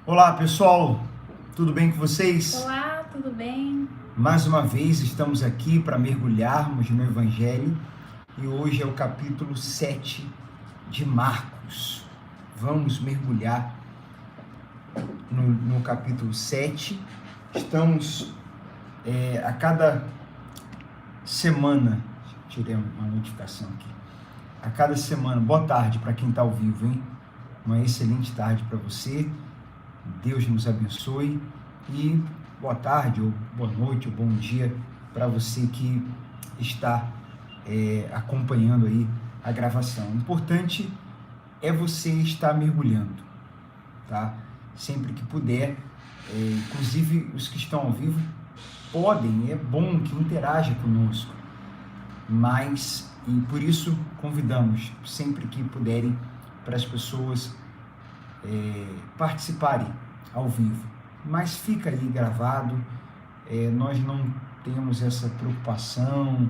Olá pessoal, tudo bem com vocês? Olá, tudo bem? Mais uma vez estamos aqui para mergulharmos no Evangelho e hoje é o capítulo 7 de Marcos. Vamos mergulhar no capítulo 7. Estamos a cada semana, tirei uma notificação aqui, a cada semana, boa tarde para quem está ao vivo, hein? Uma excelente tarde para você. Deus nos abençoe e boa tarde, ou boa noite, ou bom dia para você que está acompanhando aí a gravação. O importante é você estar mergulhando, tá? Sempre que puder, inclusive os que estão ao vivo podem, é bom que interaja conosco, mas, e por isso convidamos sempre que puderem para as pessoas participarem ao vivo, mas fica aí gravado. Nós não temos essa preocupação,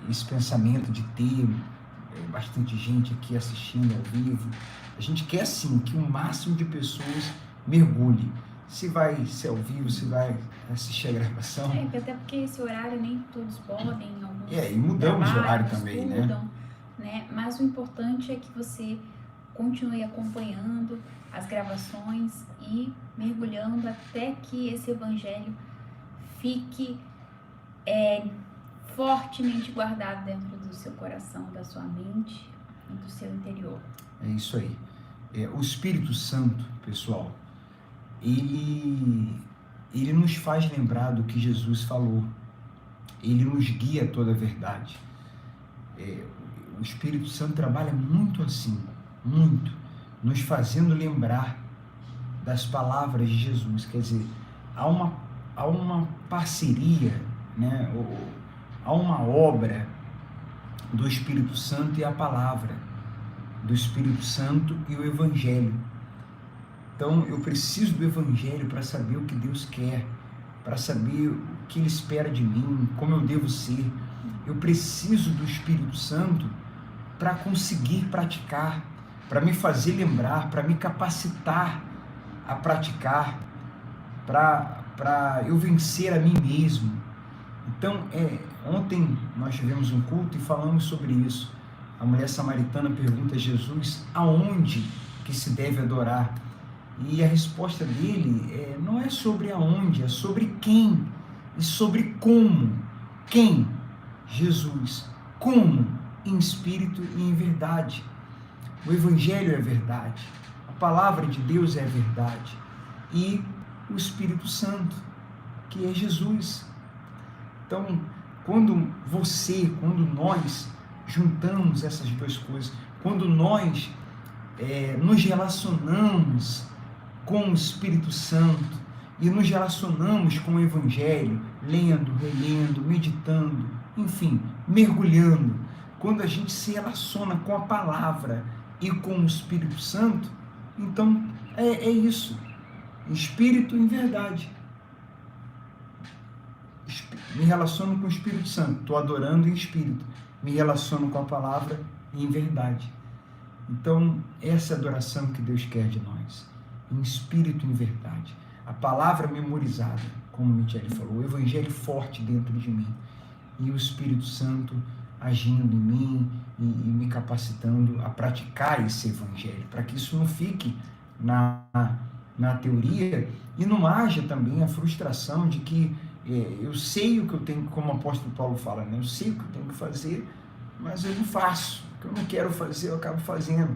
esse pensamento de ter bastante gente aqui assistindo ao vivo. A gente quer sim que o máximo de pessoas mergulhe. Se vai ser ao vivo, se vai assistir a gravação. Até porque esse horário nem todos podem, alguns e mudamos o horário também, estudam, né? Mas o importante é que você continue acompanhando as gravações e mergulhando até que esse evangelho fique fortemente guardado dentro do seu coração, da sua mente e do seu interior. É isso aí. O Espírito Santo, pessoal, ele nos faz lembrar do que Jesus falou. Ele nos guia a toda a verdade. O Espírito Santo trabalha muito assim, muito, nos fazendo lembrar das palavras de Jesus. Quer dizer, há uma parceria, né? Há uma obra do Espírito Santo e a palavra do Espírito Santo e o Evangelho. Então eu preciso do Evangelho para saber o que Deus quer, para saber o que Ele espera de mim, como eu devo ser. Eu preciso do Espírito Santo para conseguir praticar, para me fazer lembrar, para me capacitar a praticar, para eu vencer a mim mesmo. Então, ontem nós tivemos um culto e falamos sobre isso. A mulher samaritana pergunta a Jesus aonde que se deve adorar. E a resposta dele não é sobre aonde, é sobre quem e sobre como. Quem? Jesus. Como? Em espírito e em verdade. O Evangelho é verdade, a palavra de Deus é verdade, e o Espírito Santo, que é Jesus. Então, quando nós juntamos essas duas coisas, quando nós nos relacionamos com o Espírito Santo e nos relacionamos com o Evangelho, lendo, relendo, meditando, enfim, mergulhando, quando a gente se relaciona com a palavra e com o Espírito Santo, então é isso, Espírito em verdade. Me relaciono com o Espírito Santo, estou adorando em Espírito, me relaciono com a palavra em verdade. Então, essa é a adoração que Deus quer de nós, em Espírito e em verdade. A palavra memorizada, como o Michele falou, o Evangelho forte dentro de mim, e o Espírito Santo agindo em mim e me capacitando a praticar esse Evangelho, para que isso não fique na teoria e não haja também a frustração de que eu sei o que eu tenho, como o apóstolo Paulo fala, né? Eu sei o que eu tenho que fazer, mas eu não faço. O que eu não quero fazer, eu acabo fazendo.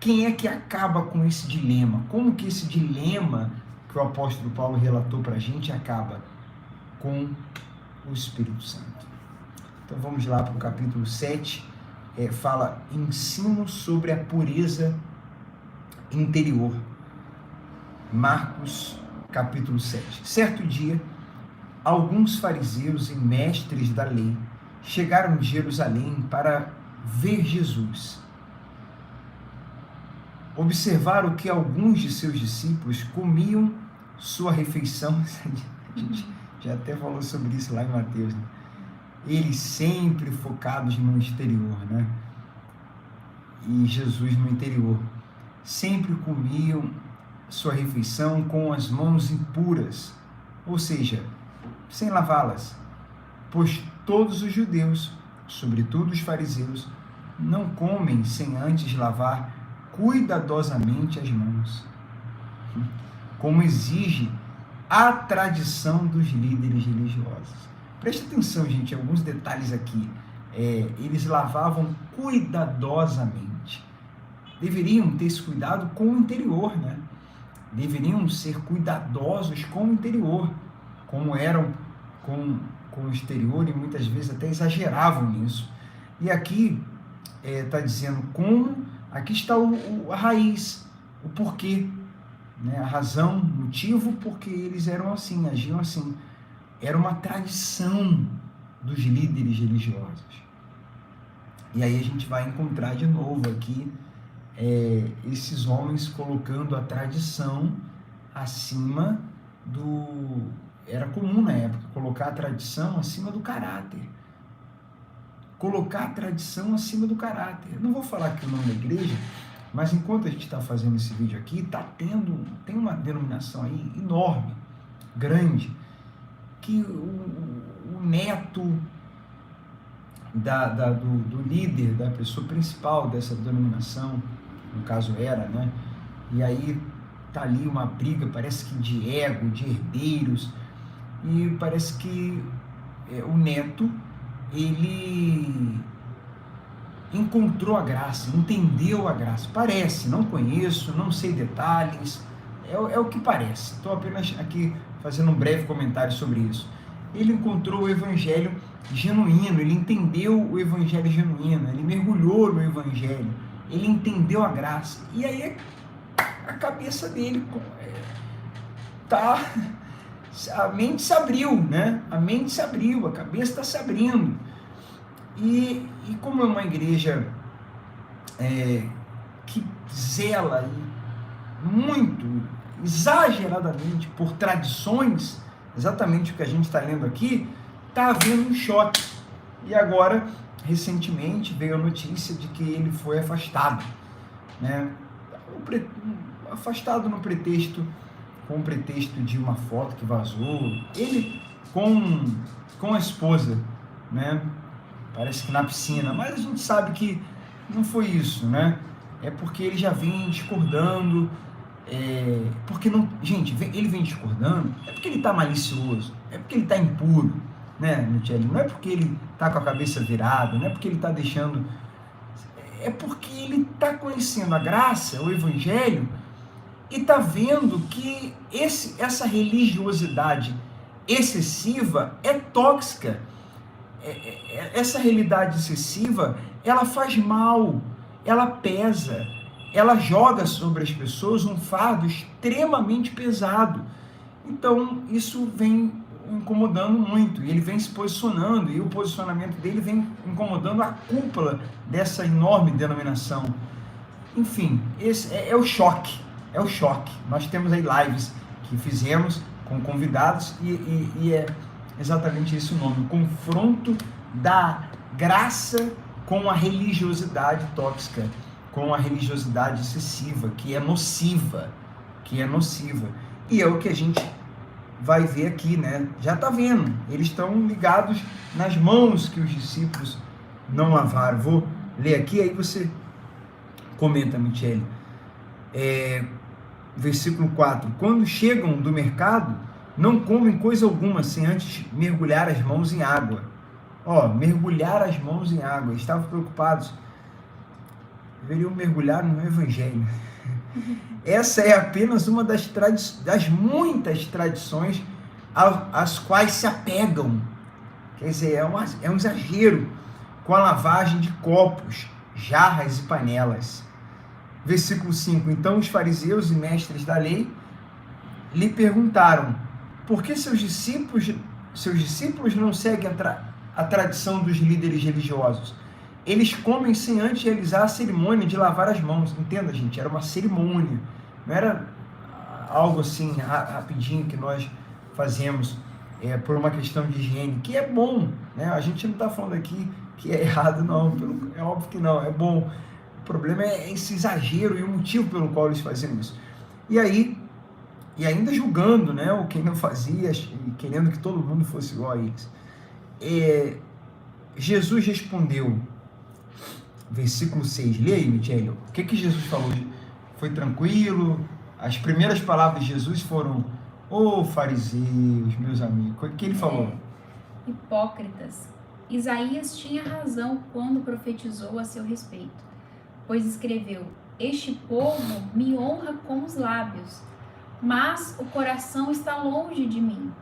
Quem é que acaba com esse dilema? Como que esse dilema que o apóstolo Paulo relatou para a gente acaba? Com o Espírito Santo. Então vamos lá para o capítulo 7, fala ensino sobre a pureza interior. Marcos, capítulo 7. Certo dia, alguns fariseus e mestres da lei chegaram de Jerusalém para ver Jesus. Observaram que alguns de seus discípulos comiam sua refeição. A gente já até falou sobre isso lá em Mateus, né? Eles sempre focados no exterior, né? E Jesus no interior. Sempre comiam sua refeição com as mãos impuras, ou seja, sem lavá-las, pois todos os judeus, sobretudo os fariseus, não comem sem antes lavar cuidadosamente as mãos, como exige a tradição dos líderes religiosos. Preste atenção, gente, alguns detalhes aqui. Eles lavavam cuidadosamente. Deveriam ter esse cuidado com o interior, né? Deveriam ser cuidadosos com o interior, como eram com o exterior, e muitas vezes até exageravam nisso. E aqui está dizendo como, aqui está a raiz, o porquê, né? A razão, o motivo porque eles eram assim, agiam assim. Era uma tradição dos líderes religiosos. E aí a gente vai encontrar de novo aqui esses homens colocando a tradição acima do... Era comum na época colocar a tradição acima do caráter. Colocar a tradição acima do caráter. Eu não vou falar aqui o nome da igreja, mas enquanto a gente está fazendo esse vídeo aqui, tem uma denominação aí enorme, grande, que o neto do líder, da pessoa principal dessa denominação, no caso era, né? E aí tá ali uma briga, parece que de ego, de herdeiros, e parece que o neto, ele encontrou a graça, entendeu a graça. Parece, não conheço, não sei detalhes, é o que parece. Estou apenas aqui fazendo um breve comentário sobre isso. Ele encontrou o evangelho genuíno, ele entendeu o evangelho genuíno, ele mergulhou no evangelho, ele entendeu a graça. E aí a cabeça dele a mente se abriu, né? A mente se abriu, a cabeça está se abrindo. E como é uma igreja que zela muito, exageradamente por tradições, exatamente o que a gente está lendo aqui, está havendo um choque. E agora, recentemente, veio a notícia de que ele foi afastado, né? Afastado com o pretexto de uma foto que vazou, ele com a esposa, né? Parece que na piscina, mas a gente sabe que não foi isso, né? É porque ele já vem discordando, porque não, gente, ele vem discordando, é porque ele está malicioso, é porque ele está impuro, né, Michele? Não é porque ele está com a cabeça virada, não é porque ele está deixando, é porque ele está conhecendo a graça, o evangelho, e está vendo que essa religiosidade excessiva é tóxica. Essa realidade excessiva, ela faz mal, ela pesa, ela joga sobre as pessoas um fardo extremamente pesado. Então, isso vem incomodando muito, e ele vem se posicionando, e o posicionamento dele vem incomodando a cúpula dessa enorme denominação. Enfim, esse é o choque, Nós temos aí lives que fizemos com convidados, e é exatamente esse o nome, o confronto da graça com a religiosidade tóxica, com a religiosidade excessiva, que é nociva, e é o que a gente vai ver aqui, né? Já está vendo, eles estão ligados nas mãos que os discípulos não lavaram. Vou ler aqui, aí você comenta, Michele. Versículo 4, quando chegam do mercado, não comem coisa alguma sem antes mergulhar as mãos em água. Mergulhar as mãos em água. Estavam preocupados. Deveriam mergulhar no Evangelho. Essa é apenas uma das muitas tradições às quais se apegam. Quer dizer, é um exagero com a lavagem de copos, jarras e panelas. Versículo 5, então os fariseus e mestres da lei lhe perguntaram: por que seus discípulos não seguem a tradição dos líderes religiosos? Eles comem sem antes realizar a cerimônia de lavar as mãos. Entenda, gente, era uma cerimônia. Não era algo assim, rapidinho, que nós fazemos por uma questão de higiene, que é bom, né? A gente não está falando aqui que é errado, não. É óbvio que não, é bom. O problema é esse exagero e o motivo pelo qual eles faziam isso. E aí, e ainda julgando, né, o quem não fazia, e querendo que todo mundo fosse igual a eles. Jesus respondeu, versículo 6, leia aí, Michele, o que Jesus falou? Foi tranquilo? As primeiras palavras de Jesus foram, ô fariseus, meus amigos, o que ele falou? Hipócritas, Isaías tinha razão quando profetizou a seu respeito, pois escreveu: este povo me honra com os lábios, mas o coração está longe de mim.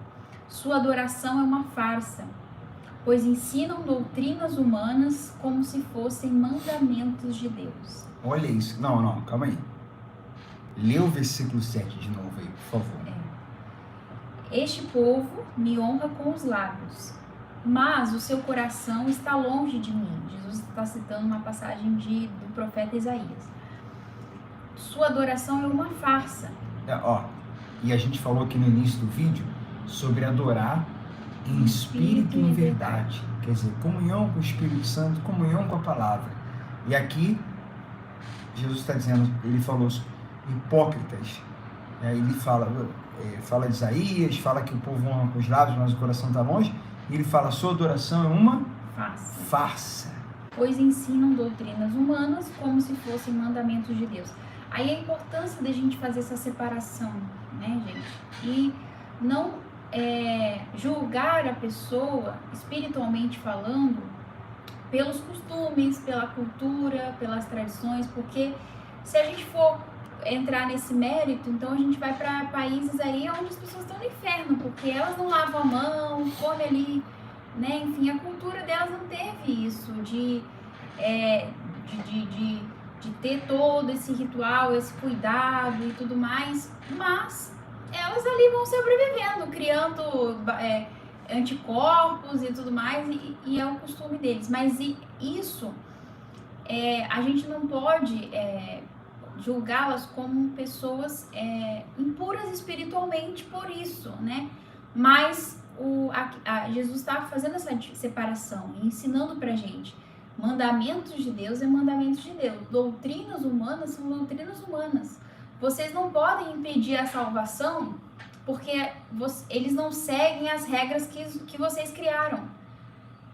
Sua adoração é uma farsa, pois ensinam doutrinas humanas como se fossem mandamentos de Deus. Olha isso. Não, calma aí. Lê o versículo 7 de novo aí, por favor. Este povo me honra com os lábios, mas o seu coração está longe de mim. Jesus está citando uma passagem do profeta Isaías. Sua adoração é uma farsa. E a gente falou aqui no início do vídeo sobre adorar em espírito e em verdade. Quer dizer, comunhão com o Espírito Santo, comunhão com a palavra. E aqui, Jesus está dizendo, ele falou hipócritas. Ele fala de Isaías, fala que o povo honra com os lábios, mas o coração está longe. E ele fala, sua adoração é uma farsa. Pois ensinam doutrinas humanas como se fossem mandamentos de Deus. Aí a importância da gente fazer essa separação, né, gente? E não julgar a pessoa, espiritualmente falando, pelos costumes, pela cultura, pelas tradições, porque se a gente for entrar nesse mérito, então a gente vai para países aí onde as pessoas estão no inferno, porque elas não lavam a mão, comem ali, né? Enfim, a cultura delas não teve isso de ter todo esse ritual, esse cuidado e tudo mais, mas elas ali vão sobrevivendo, criando anticorpos e tudo mais, e é o costume deles. Mas isso, a gente não pode julgá-las como pessoas impuras espiritualmente por isso, né? Mas Jesus estava fazendo essa separação, ensinando pra gente. Mandamentos de Deus é mandamentos de Deus. Doutrinas humanas são doutrinas humanas. Vocês não podem impedir a salvação porque eles não seguem as regras que vocês criaram.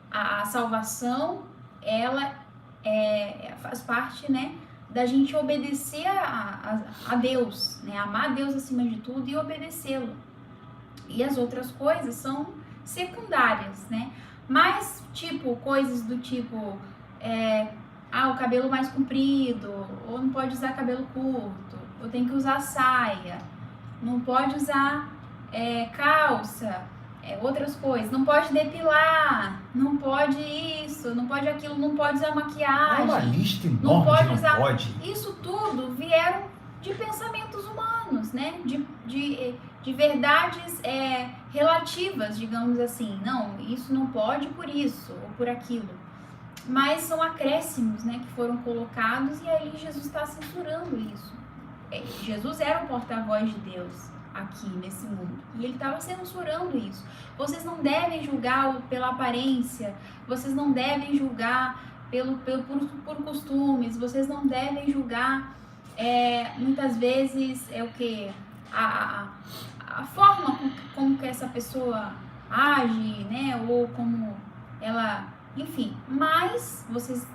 A salvação, ela faz parte, né, da gente obedecer a Deus, né, amar a Deus acima de tudo e obedecê-lo. E as outras coisas são secundárias, né? Mas, coisas do tipo, o cabelo mais comprido, ou não pode usar cabelo curto, ou tem que usar saia, não pode usar calça, outras coisas, não pode depilar, não pode isso, não pode aquilo, não pode usar maquiagem. É uma lista enorme, não pode usar. Pode. Isso tudo vieram de pensamentos humanos, né? De verdades relativas, digamos assim. Não, isso não pode por isso ou por aquilo. Mas são acréscimos, né, que foram colocados e aí Jesus está censurando isso. Jesus era o porta-voz de Deus aqui nesse mundo e ele estava censurando isso. Vocês não devem julgar pela aparência, vocês não devem julgar por costumes, vocês não devem julgar muitas vezes a forma como que essa pessoa age, né, ou como ela, enfim, mas vocês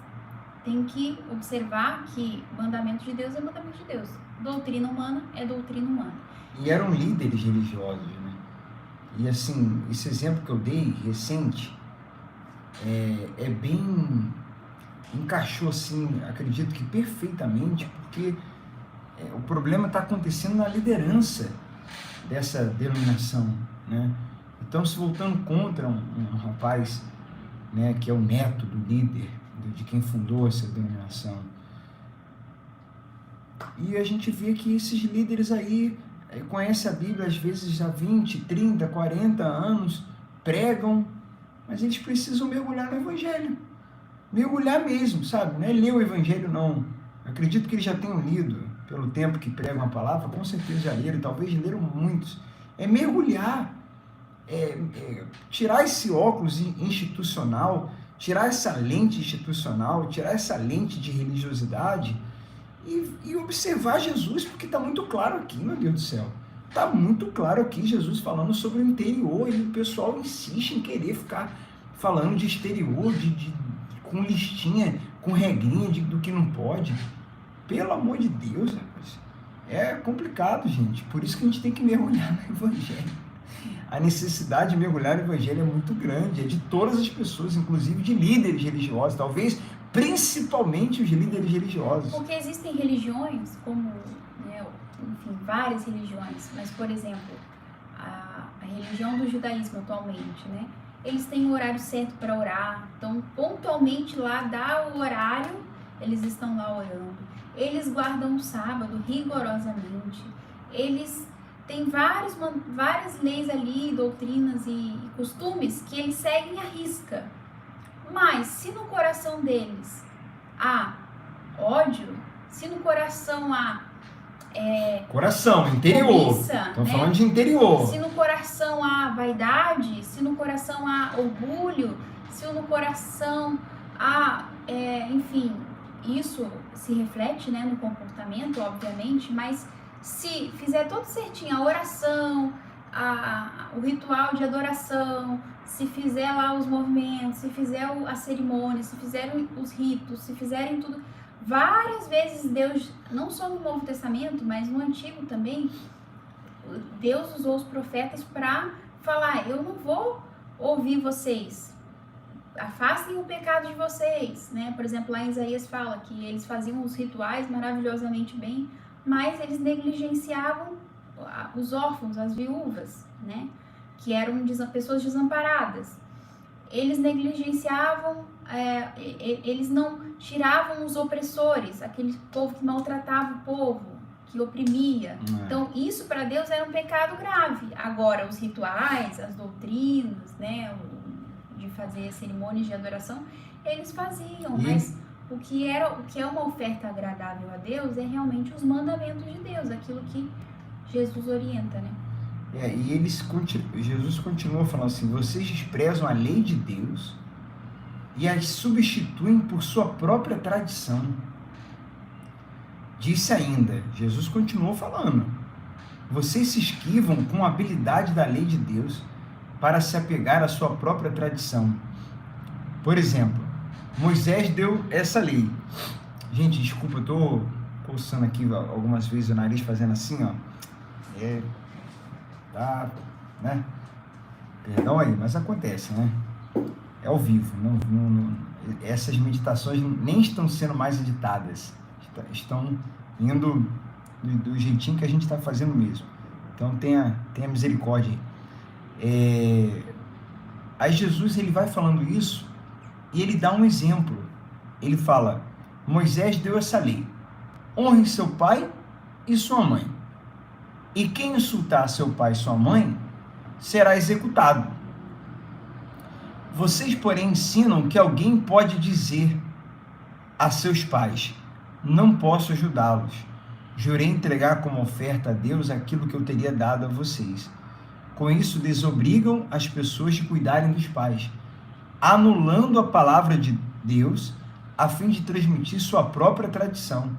têm que observar que mandamento de Deus é mandamento de Deus, doutrina humana é doutrina humana. E eram líderes religiosos, né? E assim, esse exemplo que eu dei recente bem, encaixou assim, acredito que perfeitamente, porque o problema está acontecendo na liderança dessa denominação, né? Então, se voltando contra um rapaz, né, que é o neto do líder, de quem fundou essa denominação, e a gente vê que esses líderes aí conhecem a Bíblia às vezes há 20, 30, 40 anos, pregam, mas eles precisam mergulhar no Evangelho, mergulhar mesmo, sabe? Não é ler o Evangelho, não. Eu acredito que eles já tenham lido, pelo tempo que pregam a palavra, com certeza já leram, talvez leram muitos. É mergulhar, tirar esse óculos institucional, tirar essa lente institucional, tirar essa lente de religiosidade e observar Jesus, porque está muito claro aqui, meu Deus do céu. Está muito claro aqui Jesus falando sobre o interior, e o pessoal insiste em querer ficar falando de exterior, com listinha, com regrinha do que não pode. Pelo amor de Deus, rapaz. É complicado, gente. Por isso que a gente tem que mergulhar no Evangelho. A necessidade de mergulhar no Evangelho é muito grande, é de todas as pessoas, inclusive de líderes religiosos, talvez principalmente os líderes religiosos. Porque existem religiões, como, né, enfim, várias religiões, mas, por exemplo, a religião do judaísmo atualmente, né, eles têm um horário certo para orar, então pontualmente lá dá o horário, eles estão lá orando. Eles guardam o sábado rigorosamente, eles têm várias leis ali, doutrinas e costumes que eles seguem à risca. Mas se no coração deles há ódio, se no coração há coração, interior. Estamos falando de interior. Se no coração há vaidade, se no coração há orgulho, se no coração há, enfim, isso se reflete, né, no comportamento, obviamente, mas se fizer tudo certinho, a oração, o ritual de adoração, se fizer lá os movimentos, se fizer a cerimônia, se fizerem os ritos, se fizerem tudo, várias vezes Deus, não só no Novo Testamento, mas no Antigo também, Deus usou os profetas para falar: eu não vou ouvir vocês, afastem o pecado de vocês, né? Por exemplo, lá em Isaías fala que eles faziam os rituais maravilhosamente bem, mas eles negligenciavam os órfãos, as viúvas, né? Que eram pessoas desamparadas. Eles negligenciavam, eles não tiravam os opressores, aquele povo que maltratava o povo, que oprimia. Então, isso para Deus era um pecado grave. Agora, os rituais, as doutrinas, né, de fazer cerimônias de adoração, eles faziam, mas o que é uma oferta agradável a Deus é realmente os mandamentos de Deus, aquilo que Jesus orienta, né? E Jesus continua falando assim: vocês desprezam a lei de Deus e as substituem por sua própria tradição. Disse ainda, Jesus continuou falando: vocês se esquivam com a habilidade da lei de Deus para se apegar à sua própria tradição. Por exemplo, Moisés deu essa lei. Gente, desculpa, eu estou coçando aqui algumas vezes o nariz, fazendo assim, ó. Tá, né? Perdão aí, mas acontece, né? É ao vivo. Essas meditações nem estão sendo mais editadas. Estão indo do jeitinho que a gente está fazendo mesmo. Então tenha misericórdia aí. Aí Jesus, ele vai falando isso e ele dá um exemplo. Ele fala: Moisés deu essa lei: honre seu pai e sua mãe. E quem insultar seu pai e sua mãe será executado. Vocês, porém, ensinam que alguém pode dizer a seus pais: não posso ajudá-los. Jurei entregar como oferta a Deus aquilo que eu teria dado a vocês. Com isso, desobrigam as pessoas de cuidarem dos pais, anulando a palavra de Deus a fim de transmitir sua própria tradição.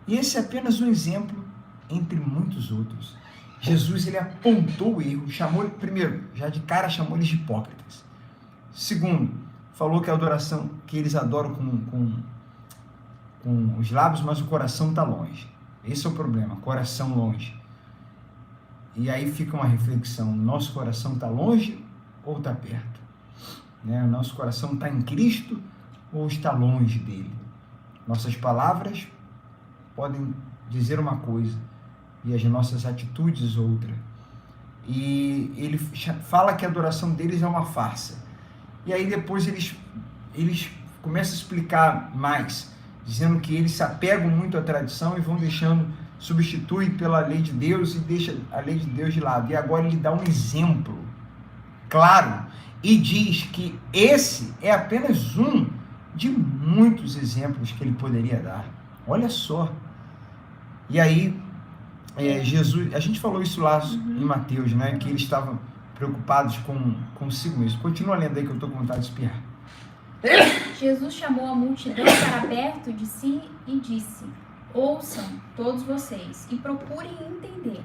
E esse é apenas um exemplo entre muitos outros. Jesus, ele apontou o erro, primeiro, já de cara chamou eles de hipócritas. Segundo, falou que a adoração, que eles adoram com os lábios, mas o coração está longe. Esse é o problema, coração longe. E aí fica uma reflexão: nosso coração está longe ou está perto? Né? O nosso coração está em Cristo ou está longe dele? Nossas palavras podem dizer uma coisa e as nossas atitudes outra. E ele fala que a adoração deles é uma farsa. E aí depois eles começam a explicar mais, dizendo que eles se apegam muito à tradição e vão substitui pela lei de Deus e deixa a lei de Deus de lado. E agora ele dá um exemplo claro e diz que esse é apenas um de muitos exemplos que ele poderia dar. Olha só. E aí, Jesus, a gente falou isso lá em Mateus, né? Que eles estavam preocupados consigo mesmo. Continua lendo aí que eu estou com vontade de espirrar. Jesus chamou a multidão para perto de si e disse: ouçam todos vocês e procurem entender.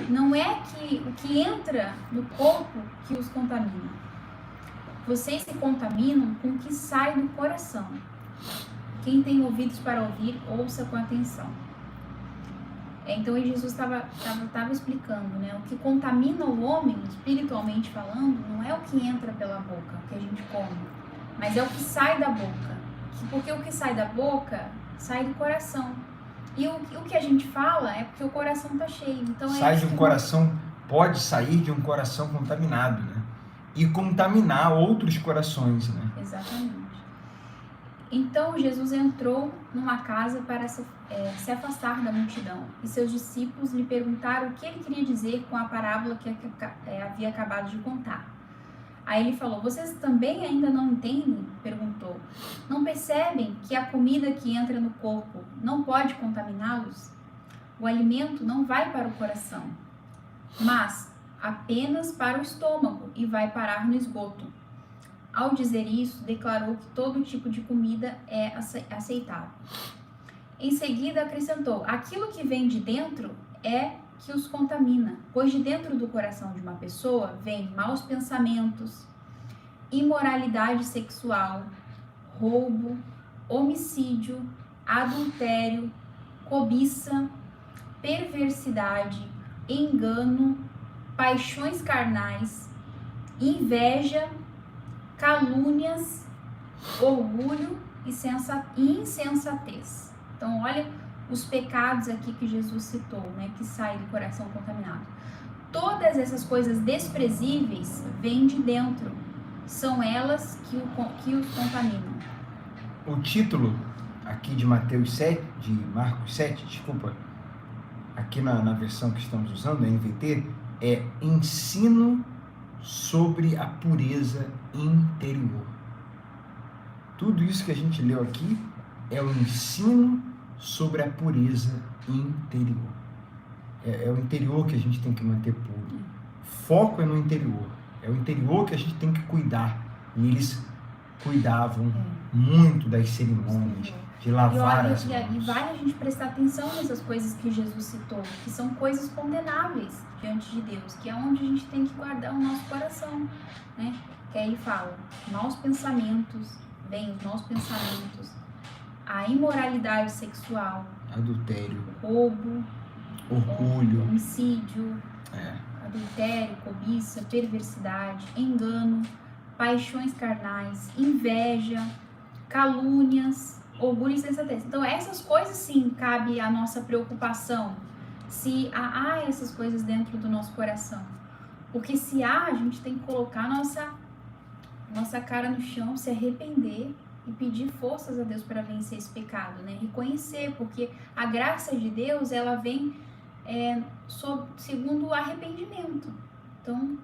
Não é que o que entra no corpo que os contamina. Vocês se contaminam com o que sai do coração. Quem tem ouvidos para ouvir, ouça com atenção. Então Jesus estava explicando, né? O que contamina o homem, espiritualmente falando, não é o que entra pela boca, o que a gente come, mas é o que sai da boca. Porque o que sai da boca sai do coração. E o que a gente fala é porque o coração está cheio. Então sai de um coração, pode sair de um coração contaminado, né? E contaminar outros corações, né? Exatamente. Então Jesus entrou numa casa para se afastar da multidão, e seus discípulos lhe perguntaram o que ele queria dizer com a parábola que havia acabado de contar. Aí ele falou: vocês também ainda não entendem? Perguntou. Não percebem que a comida que entra no corpo não pode contaminá-los? O alimento não vai para o coração, mas apenas para o estômago e vai parar no esgoto. Ao dizer isso, declarou que todo tipo de comida é aceitável. Em seguida, acrescentou: aquilo que vem de dentro é que os contamina, pois de dentro do coração de uma pessoa vêm maus pensamentos, imoralidade sexual, roubo, homicídio, adultério, cobiça, perversidade, engano, paixões carnais, inveja, calúnias, orgulho e insensatez. Então, olha os pecados aqui que Jesus citou, né, que saem do coração contaminado. Todas essas coisas desprezíveis vêm de dentro, são elas que os contaminam. O título aqui de Marcos 7, desculpa, aqui na versão que estamos usando, a NVT, é Ensino sobre a Pureza Interior. Tudo isso que a gente leu aqui é o ensino sobre a pureza interior. É o interior que a gente tem que manter puro. Foco é no interior. É o interior que a gente tem que cuidar. E eles cuidavam muito das cerimônias, de lavar as mãos. E vale a gente prestar atenção nessas coisas que Jesus citou, que são coisas condenáveis diante de Deus, que é onde a gente tem que guardar o nosso coração, né? Que aí fala, maus pensamentos, vem os maus pensamentos, a imoralidade sexual, adultério, roubo, orgulho, homicídio, adultério, cobiça, perversidade, engano, paixões carnais, inveja, calúnias, orgulho e insensatez. Então essas coisas sim cabe a nossa preocupação, se há essas coisas dentro do nosso coração. Porque se há, a gente tem que colocar nossa cara no chão, se arrepender e pedir forças a Deus para vencer esse pecado, né? Reconhecer, porque a graça de Deus, ela vem segundo o arrependimento. Então,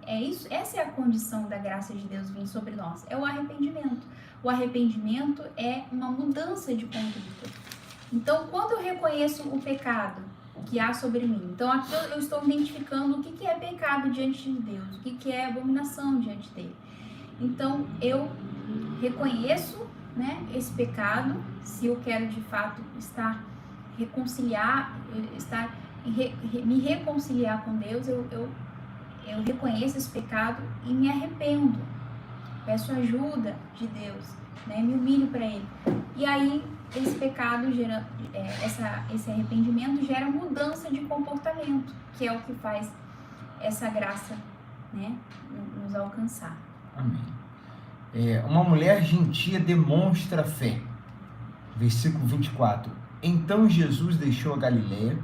essa é a condição da graça de Deus vir sobre nós, é o arrependimento. O arrependimento é uma mudança de conduta. Então, quando eu reconheço o pecado que há sobre mim, então aqui eu estou identificando o que é pecado diante de Deus, o que é abominação diante dele. Me quero de fato me reconciliar com Deus, eu reconheço esse pecado e me arrependo, peço ajuda de Deus, né? Me humilho para Ele. E aí esse pecado gera, esse arrependimento gera mudança de comportamento, que é o que faz essa graça, né, nos alcançar. Amém. Uma mulher gentia demonstra fé. Versículo 24. Então Jesus deixou a Galileia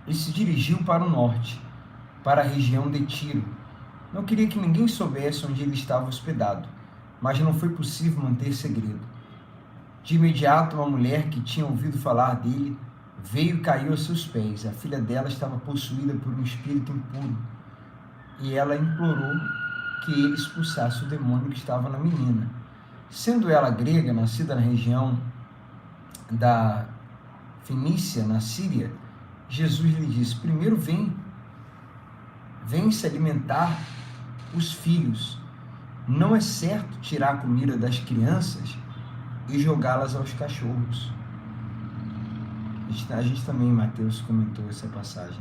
e se dirigiu para o norte, para a região de Tiro. Não queria que ninguém soubesse onde ele estava hospedado, mas não foi possível manter segredo. De imediato, uma mulher que tinha ouvido falar dele veio e caiu a seus pés. A filha dela estava possuída por um espírito impuro e ela implorou que ele expulsasse o demônio que estava na menina. Sendo ela grega, nascida na região da Fenícia, na Síria, Jesus lhe disse: primeiro vem se alimentar os filhos. Não é certo tirar a comida das crianças e jogá-las aos cachorros. A gente também, Mateus, comentou essa passagem.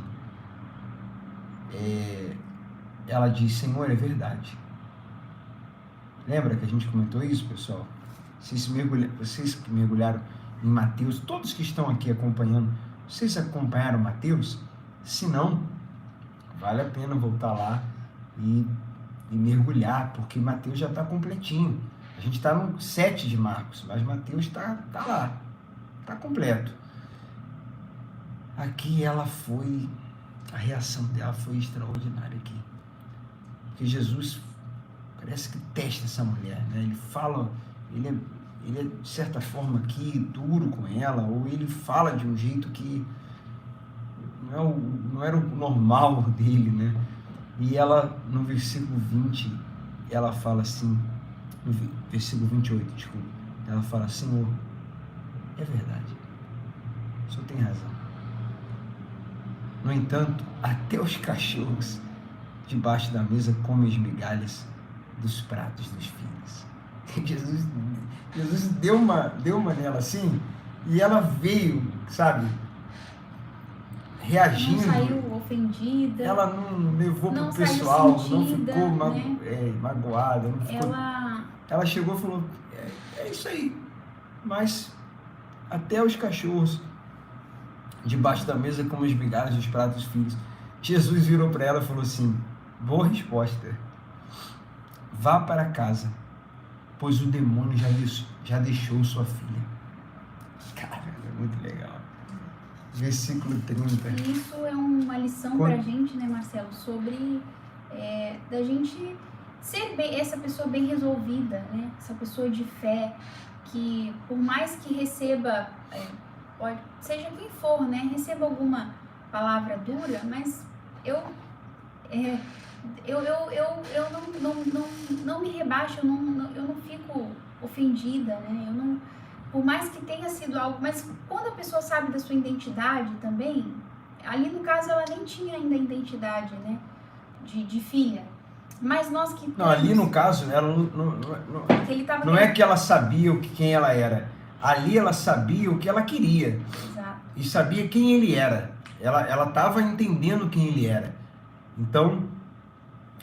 Ela diz, Senhor, é verdade. Lembra que a gente comentou isso, pessoal? Vocês que mergulharam em Mateus, todos que estão aqui acompanhando, vocês acompanharam Mateus? Se não, vale a pena voltar lá e mergulhar, porque Mateus já está completinho. A gente está no 7 de Marcos, mas Mateus está lá, está completo. Aqui a reação dela foi extraordinária aqui. Porque Jesus parece que testa essa mulher, né? Ele fala, ele é de certa forma aqui duro com ela, ou ele fala de um jeito que não era o normal dele, né? E ela, no versículo 20, ela fala assim, no versículo 28, desculpa, ela fala, Senhor, é verdade, o Senhor tem razão. No entanto, até os cachorros debaixo da mesa comem as migalhas dos pratos dos filhos. Jesus deu uma nela assim, e ela veio, sabe, reagindo. Não saiu ofendida. Ela não levou pro pessoal, sentida, não ficou magoada. Não ficou... Ela chegou e falou, é isso aí. Mas até os cachorros debaixo da mesa comem as migalhas dos pratos dos filhos. Jesus virou para ela e falou assim, boa resposta. Vá para casa, pois o demônio já deixou sua filha. Cara, é muito legal. Versículo 30. Isso é uma lição pra gente, né, Marcelo, sobre da gente ser essa pessoa bem resolvida, né? Essa pessoa de fé, que por mais que receba, seja quem for, né, receba alguma palavra dura, mas eu não me rebaixo, eu não fico ofendida, né? Por mais que tenha sido algo, mas quando a pessoa sabe da sua identidade também, ali no caso ela nem tinha ainda identidade, né, de filha, mas nós que temos, não, ali no caso ela não é que ela sabia quem ela era, ali ela sabia o que ela queria. Exato. E sabia quem ele era, ela estava entendendo quem ele era, então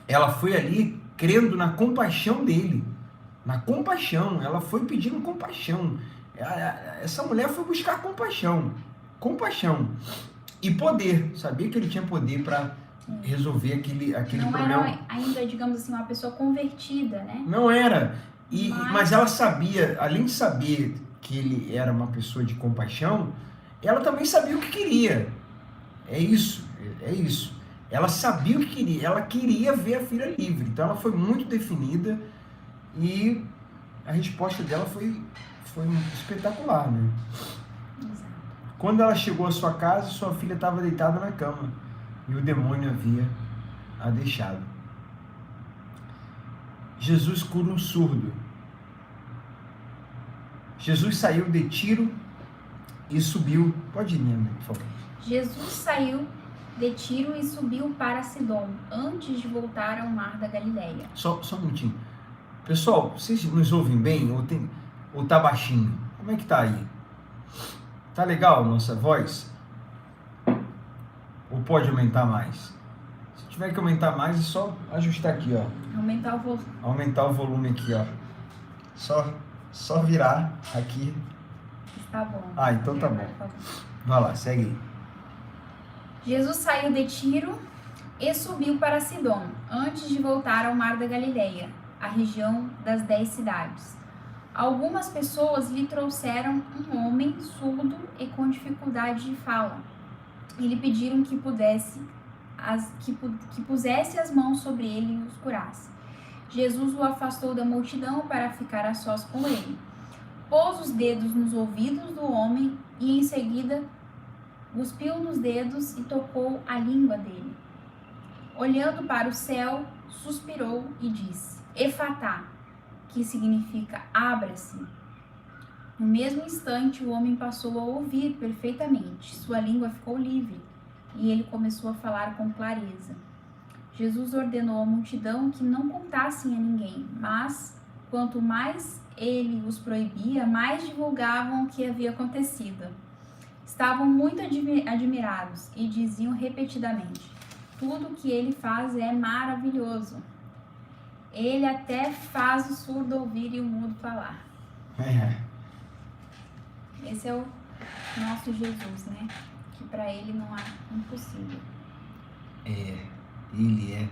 ela foi ali crendo na compaixão dele, na compaixão, ela foi pedindo compaixão. Essa mulher foi buscar compaixão e poder, sabia que ele tinha poder para resolver aquele não problema. Não era ainda, digamos assim, uma pessoa convertida, né? Não era, mas ela sabia, além de saber que ele era uma pessoa de compaixão, ela também sabia o que queria. É isso. Ela sabia o que queria, ela queria ver a filha livre, então ela foi muito definida e a resposta dela foi espetacular, né? Exato. Quando ela chegou à sua casa, sua filha estava deitada na cama e o demônio havia a deixado. Jesus cura um surdo. Jesus saiu de Tiro e subiu. Pode ir, Nina, por favor. Jesus saiu de Tiro e subiu para Sidom, antes de voltar ao mar da Galileia. Só um minutinho. Pessoal, vocês nos ouvem bem ou tá baixinho? Como é que tá aí? Tá legal a nossa voz? Ou pode aumentar mais? Se tiver que aumentar mais, é só ajustar aqui, ó. Aumentar o volume. Aumentar o volume aqui, ó. Só virar aqui. Tá bom. Ah, então tá bom. Vai lá, segue aí. Jesus saiu de Tiro e subiu para Sidom, antes de voltar ao mar da Galileia, a região das 10 cidades. Algumas pessoas lhe trouxeram um homem surdo e com dificuldade de fala, e lhe pediram que pusesse as mãos sobre ele e os curasse. Jesus o afastou da multidão para ficar a sós com ele. Pôs os dedos nos ouvidos do homem e em seguida cuspiu nos dedos e tocou a língua dele. Olhando para o céu, suspirou e disse: Efatá, que significa abra-se. No mesmo instante, o homem passou a ouvir perfeitamente. Sua língua ficou livre e ele começou a falar com clareza. Jesus ordenou à multidão que não contassem a ninguém, mas quanto mais ele os proibia, mais divulgavam o que havia acontecido. estavam muito admirados e diziam repetidamente: tudo o que ele faz é maravilhoso. Ele até faz o surdo ouvir e o mudo falar. Esse é o nosso Jesus, né? Que para ele não há impossível. Ele é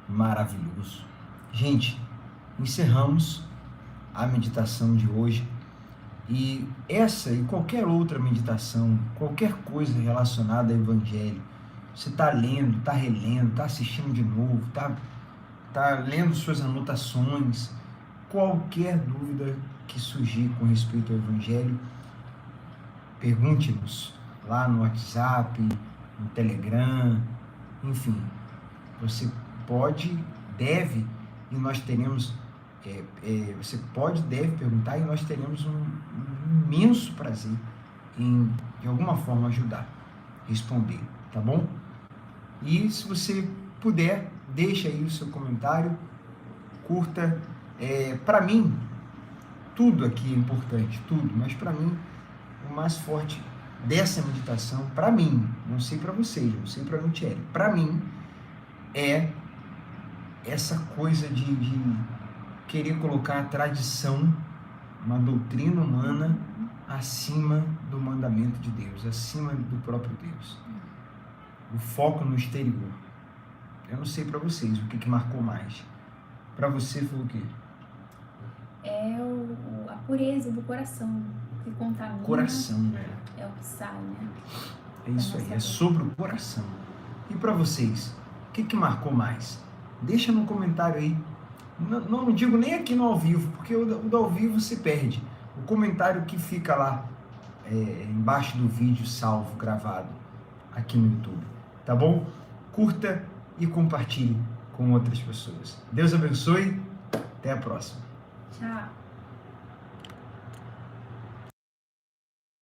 maravilhoso. Gente, encerramos a meditação de hoje. E essa e qualquer outra meditação, qualquer coisa relacionada ao Evangelho, você está lendo, está relendo, está assistindo de novo, está lendo suas anotações, qualquer dúvida que surgir com respeito ao Evangelho, pergunte-nos lá no WhatsApp, no Telegram, enfim, você pode, deve, e nós teremos, você pode, deve perguntar, e nós teremos um imenso prazer em, de alguma forma, ajudar, responder, tá bom? E se você puder, deixa aí o seu comentário, curta. Para mim, tudo aqui é importante, tudo, mas para mim, o mais forte dessa meditação, para mim, não sei para vocês, não sei para a Michele, para mim, é essa coisa de querer colocar a tradição, uma doutrina humana, acima do mandamento de Deus, acima do próprio Deus. O foco no exterior. Eu não sei para vocês o que marcou mais. Para você foi o quê? É a pureza do coração, que contamina. Coração, né? É o que sai, né? É isso aí, é sobre o coração. E para vocês, o que marcou mais? Deixa no comentário aí. Não digo nem aqui no ao vivo, porque o do ao vivo se perde. O comentário que fica lá embaixo do vídeo salvo, gravado aqui no YouTube. Tá bom? Curta e compartilhe com outras pessoas. Deus abençoe. Até a próxima. Tchau.